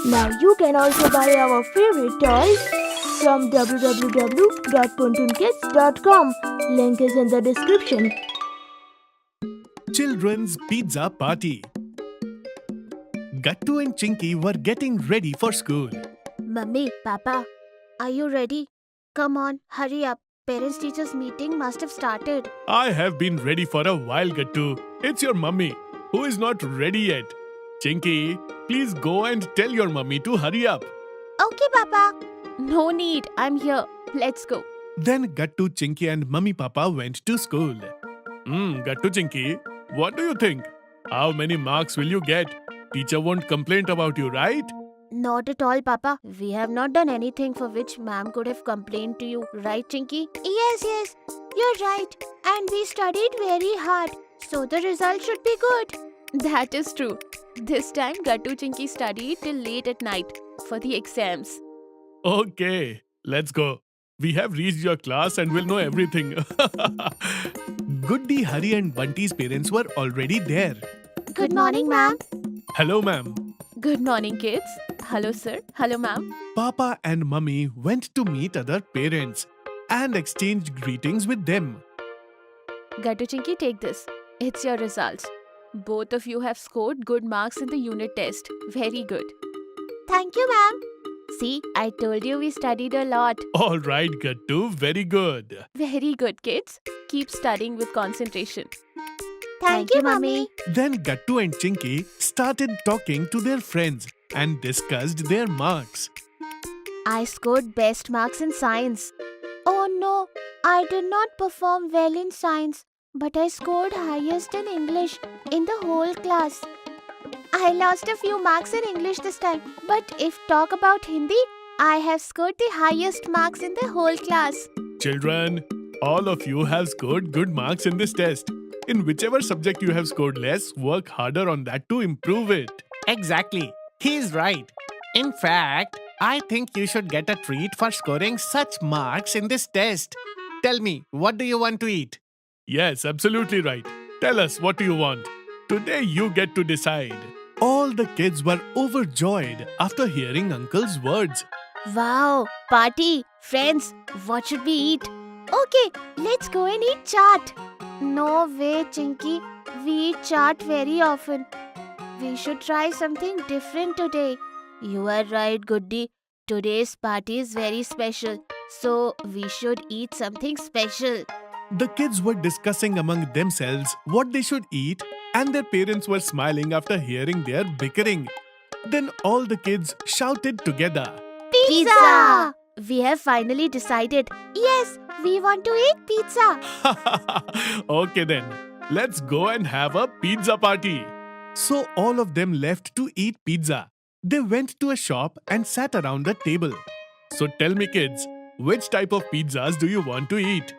Now you can also buy our favorite toys from www.puntunkids.com. Link is in the description. Children's Pizza Party. Gattu and Chinky were getting ready for school. Mummy, Papa, are you ready? Come on, hurry up. Parents-teachers meeting must have started. I have been ready for a while, Gattu. It's your mummy who is not ready yet. Chinky, please go and tell your mummy to hurry up. Okay, Papa. No need. I'm here. Let's go. Then Gattu, Chinky and Mummy Papa went to school. Gattu, Chinky, what do you think? How many marks will you get? Teacher won't complain about you, right? Not at all, Papa. We have not done anything for which ma'am could have complained to you. Right, Chinky? Yes. You're right. And we studied very hard. So the result should be good. That is true. This time, Gattu Chinky studied till late at night for the exams. Okay, let's go. We have reached your class and will know everything. Goody, Hari and Bunty's parents were already there. Good morning, ma'am. Hello, ma'am. Good morning, kids. Hello, sir. Hello, ma'am. Papa and Mummy went to meet other parents and exchanged greetings with them. Gattu Chinky, take this. It's your results. Both of you have scored good marks in the unit test. Very good. Thank you, ma'am. See, I told you we studied a lot. All right, Gattu, very good. Very good, kids. Keep studying with concentration. Thank you, Mummy. Then Gattu and Chinky started talking to their friends and discussed their marks. I scored best marks in science. Oh no, I did not perform well in science, but I scored highest in English in the whole class. I lost a few marks in English this time, but if talk about Hindi, I have scored the highest marks in the whole class. Children, all of you have scored good marks in this test. In whichever subject you have scored less, work harder on that to improve it. Exactly. He's right. In fact, I think you should get a treat for scoring such marks in this test. Tell me, what do you want to eat? Yes, absolutely right. Tell us, what do you want? Today you get to decide. All the kids were overjoyed after hearing Uncle's words. Wow, party, friends, what should we eat? Okay, let's go and eat chaat. No way, Chinky. We eat chaat very often. We should try something different today. You are right, Goody. Today's party is very special. So, we should eat something special. The kids were discussing among themselves what they should eat, and their parents were smiling after hearing their bickering. Then all the kids shouted together, Pizza! We have finally decided. Yes, we want to eat pizza. Okay then, let's go and have a pizza party. So all of them left to eat pizza. They went to a shop and sat around the table. So tell me kids, which type of pizzas do you want to eat?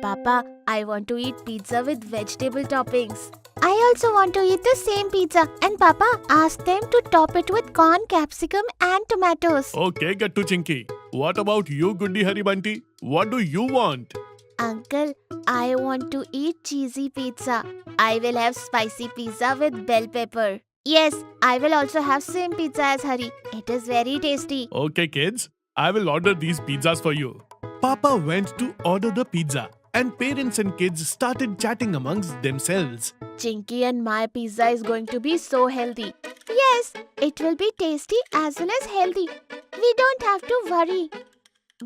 Papa, I want to eat pizza with vegetable toppings. I also want to eat the same pizza. And Papa, ask them to top it with corn, capsicum and tomatoes. Okay, Gattu Chinky. What about you, Goody Hari Bunty? What do you want? Uncle, I want to eat cheesy pizza. I will have spicy pizza with bell pepper. Yes, I will also have same pizza as Hari. It is very tasty. Okay kids, I will order these pizzas for you. Papa went to order the pizza and parents and kids started chatting amongst themselves. Chinky and my pizza is going to be so healthy. Yes, it will be tasty as well as healthy. We don't have to worry.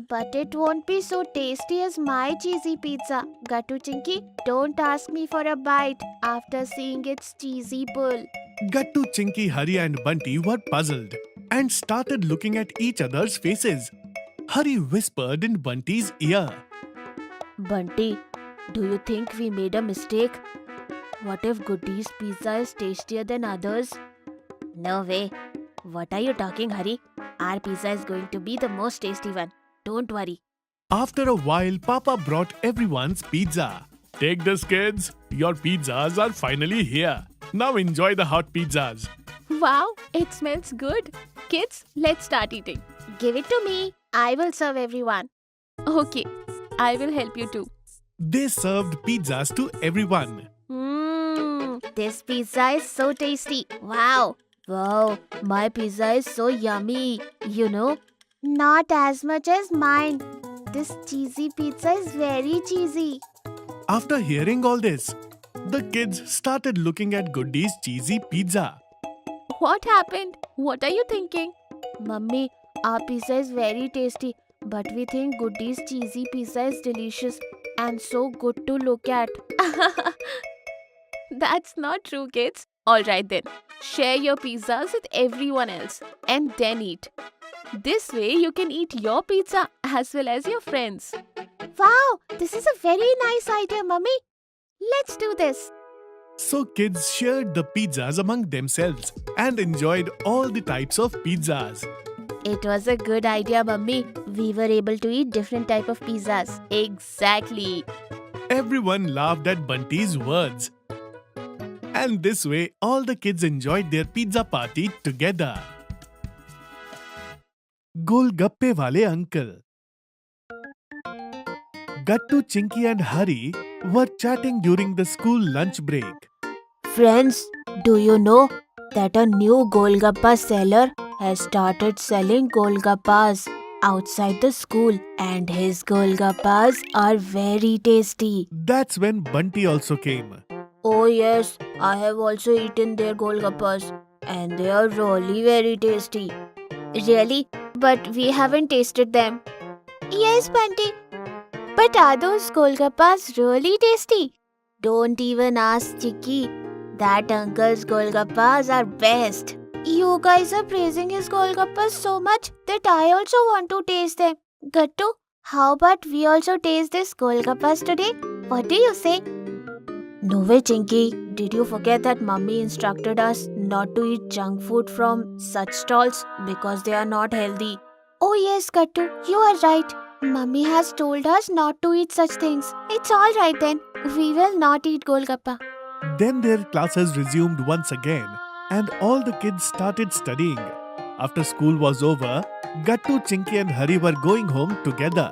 But it won't be so tasty as my cheesy pizza. Gattu Chinky, don't ask me for a bite after seeing its cheesy pull. Gattu, Chinky, Hari and Bunty were puzzled and started looking at each other's faces. Hari whispered in Bunty's ear. Bunty, do you think we made a mistake? What if Goody's pizza is tastier than others? No way. What are you talking, Hari? Our pizza is going to be the most tasty one. Don't worry. After a while, Papa brought everyone's pizza. Take this kids, your pizzas are finally here. Now enjoy the hot pizzas. Wow, it smells good. Kids, let's start eating. Give it to me. I will serve everyone. Okay, I will help you too. They served pizzas to everyone. This pizza is so tasty. Wow, Wow, my pizza is so yummy, you know. Not as much as mine. This cheesy pizza is very cheesy. After hearing all this, the kids started looking at Goody's cheesy pizza. What happened? What are you thinking? Mummy, our pizza is very tasty, but we think Goody's cheesy pizza is delicious and so good to look at. That's not true, kids. Alright then, share your pizzas with everyone else and then eat. This way you can eat your pizza as well as your friends. Wow, this is a very nice idea, Mummy. Let's do this. So kids shared the pizzas among themselves and enjoyed all the types of pizzas. It was a good idea, Mummy. We were able to eat different type of pizzas. Exactly. Everyone laughed at Bunty's words. And this way, all the kids enjoyed their pizza party together. Golgappe wale uncle. Gattu, Chinky and Hari were chatting during the school lunch break. Friends, do you know that a new Golgappa seller has started selling Golgappas outside the school, and his Golgappas are very tasty. That's when Bunty also came. Oh yes, I have also eaten their Golgappas and they are really very tasty. Really? But we haven't tasted them. Yes, Bunty. But are those Golgappas really tasty? Don't even ask Chicky. That uncle's Golgappas are best. You guys are praising his Golgappas so much that I also want to taste them. Gattu, how about we also taste this Golgappas today? What do you say? No way, Chinky. Did you forget that Mummy instructed us not to eat junk food from such stalls because they are not healthy? Oh yes, Gattu, you are right. Mummy has told us not to eat such things. It's alright then. We will not eat Golgappa. Then their classes resumed once again and all the kids started studying. After school was over, Gattu, Chinky and Hari were going home together.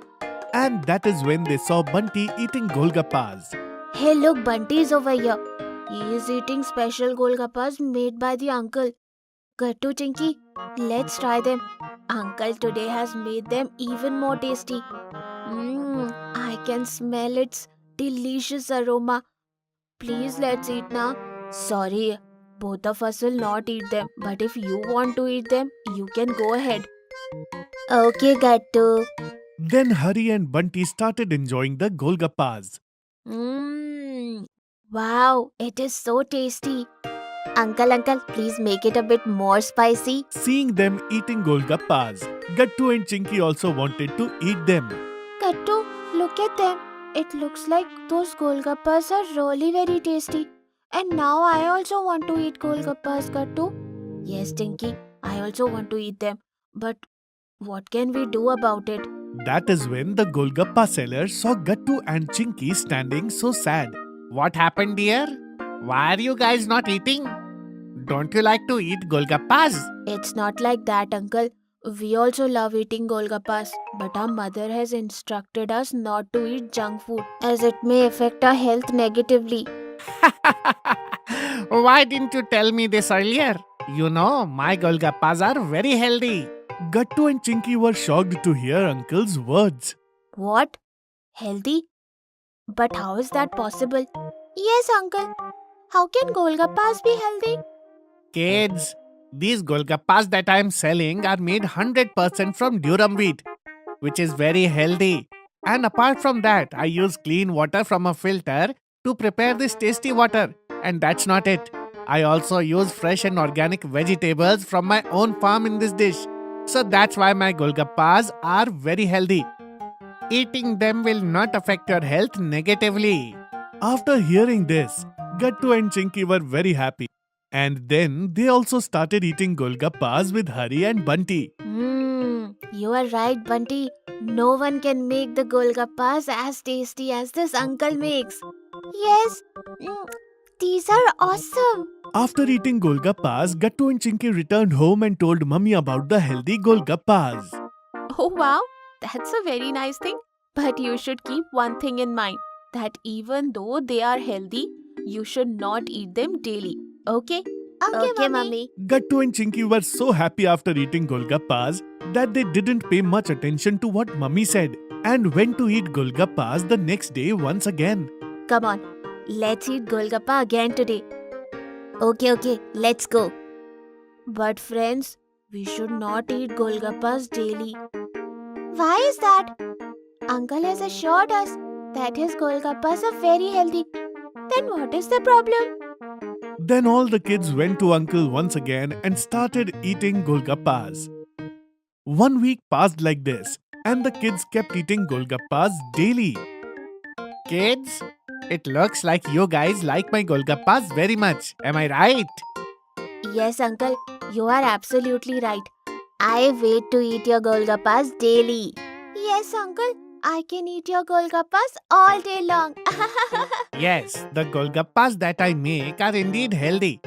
And that is when they saw Bunty eating Golgappas. Hey look, Bunty is over here. He is eating special Golgappas made by the uncle. Gattu, Chinky, let's try them. Uncle today has made them even more tasty. I can smell its delicious aroma. Please let's eat now. Sorry, both of us will not eat them. But if you want to eat them, you can go ahead. Okay, Gattu. Then Hari and Bunty started enjoying the Golgappas. Wow, it is so tasty. Uncle, please make it a bit more spicy. Seeing them eating Golgappas, Gattu and Chinky also wanted to eat them. Gattu, look at them. It looks like those Golgappas are really very tasty. And now I also want to eat Golgappas, Gattu. Yes, Tinky, I also want to eat them. But what can we do about it? That is when the Golgappa seller saw Gattu and Chinky standing so sad. What happened, dear? Why are you guys not eating? Don't you like to eat Golgappas? It's not like that, Uncle. We also love eating Golgappas, but our mother has instructed us not to eat junk food as it may affect our health negatively. Why didn't you tell me this earlier? You know, my Golgappas are very healthy. Gattu and Chinky were shocked to hear Uncle's words. What? Healthy? But how is that possible? Yes, Uncle. How can Golgappas be healthy? Kids, these Golgappas that I am selling are made 100% from durum wheat, which is very healthy. And apart from that, I use clean water from a filter to prepare this tasty water. And that's not it. I also use fresh and organic vegetables from my own farm in this dish. So that's why my Golgappas are very healthy. Eating them will not affect your health negatively. After hearing this, Gattu and Chinky were very happy. And then they also started eating Golgappas with Hari and Bunty. You are right, Bunty. No one can make the Golgappas as tasty as this uncle makes. Yes, these are awesome. After eating Golgappas, Gattu and Chinky returned home and told Mummy about the healthy Golgappas. Oh wow, that's a very nice thing. But you should keep one thing in mind, that even though they are healthy, you should not eat them daily. Okay? Okay, mummy. Gattu and Chinky were so happy after eating Golgappas that they didn't pay much attention to what Mummy said and went to eat Golgappas the next day once again. Come on, let's eat Golgappa again today. Okay, let's go. But friends, we should not eat Golgappas daily. Why is that? Uncle has assured us that his Golgappas are very healthy. Then what is the problem? Then all the kids went to Uncle once again and started eating Golgappas. 1 week passed like this, and the kids kept eating Golgappas daily. Kids, it looks like you guys like my Golgappas very much. Am I right? Yes, Uncle, you are absolutely right. I wait to eat your Golgappas daily. Yes, Uncle, I can eat your Golgappas all day long. Yes, the Golgappas that I make are indeed healthy.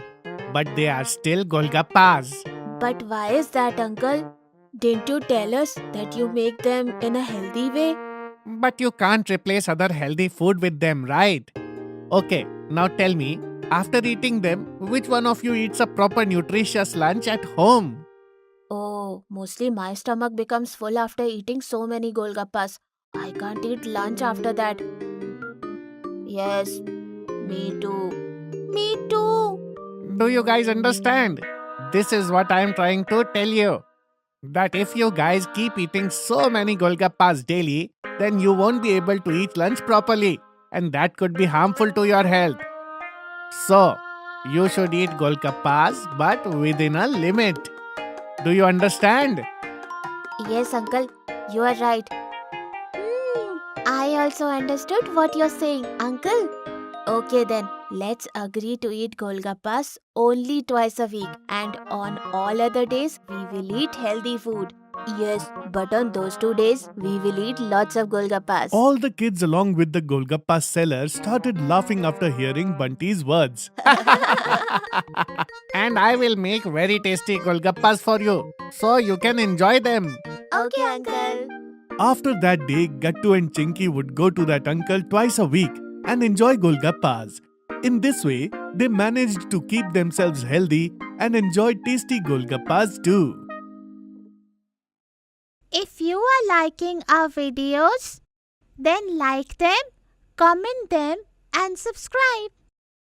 But they are still Golgappas. But why is that, Uncle? Didn't you tell us that you make them in a healthy way? But you can't replace other healthy food with them, right? Okay, now tell me, after eating them, which one of you eats a proper nutritious lunch at home? Oh, mostly my stomach becomes full after eating so many Golgappas. I can't eat lunch after that. Yes, me too. Me too. Do you guys understand? This is what I am trying to tell you. That if you guys keep eating so many Golgappas daily, then you won't be able to eat lunch properly, and that could be harmful to your health. So, you should eat Golgappas but within a limit. Do you understand? Yes, Uncle, you are right. I also understood what you're saying, Uncle. Okay then, let's agree to eat Golgappas only twice a week, and on all other days we will eat healthy food. Yes, but on those 2 days we will eat lots of Golgappas. All the kids along with the Golgappa seller started laughing after hearing Bunty's words. And I will make very tasty Golgappas for you, so you can enjoy them. Okay, Uncle. After that day, Gattu and Chinky would go to that uncle twice a week and enjoy Golgappas. In this way, they managed to keep themselves healthy and enjoy tasty Golgappas too. If you are liking our videos, then like them, comment them and subscribe.